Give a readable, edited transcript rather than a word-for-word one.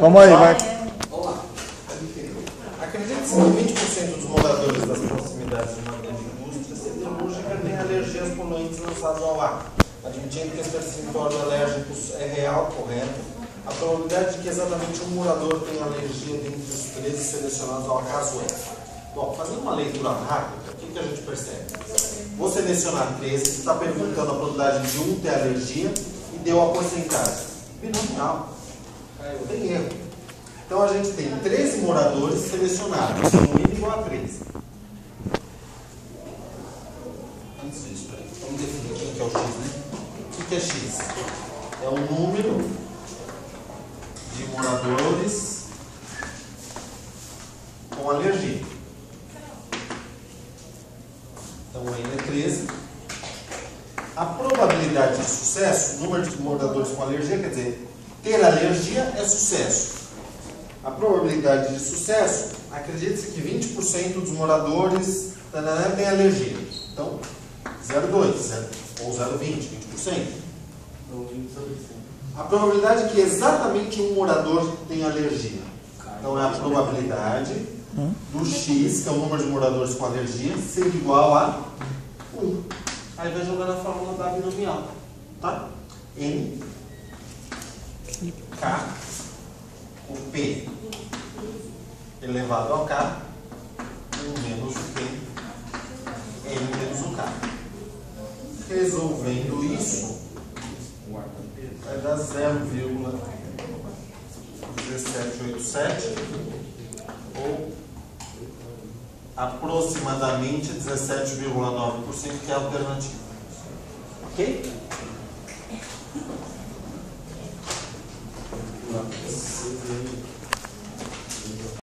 Vamos aí, vai. Vamos lá. Acredite-se que 20% dos moradores das proximidades de uma grande indústria siderúrgica têm alergias poluentes lançadas ao ar. Admitindo que esse percentual alérgicos é real, correto, a probabilidade de que exatamente um morador tenha alergia dentre os 13 selecionados ao acaso é. Bom, fazendo uma leitura rápida, o que a gente percebe? Vou selecionar 13, você está perguntando a probabilidade de um ter alergia e deu a porcentagem. Binomial. Não tem erro. Então a gente tem 13 moradores selecionados, no mínimo igual a 13. Antes disso, peraí, vamos definir quem que é o X, né? O que é X? É o número de moradores com alergia. Então o N é 13. A probabilidade de sucesso, o número de moradores com alergia, quer dizer, ter alergia é sucesso. A probabilidade de sucesso, acredite-se que 20% dos moradores têm alergia. Então, 0,2 ou 0,20, 20%. A probabilidade de que exatamente um morador tenha alergia. Então, é a probabilidade do X, que é o número de moradores com alergia, ser igual a 1. Aí vai jogar na fórmula da binomial. Tá? N, K, o P elevado ao K, 1 menos o P, N menos o K. Resolvendo isso, vai dar 0,1787 ou aproximadamente 17,9%, que é a alternativa. Ok?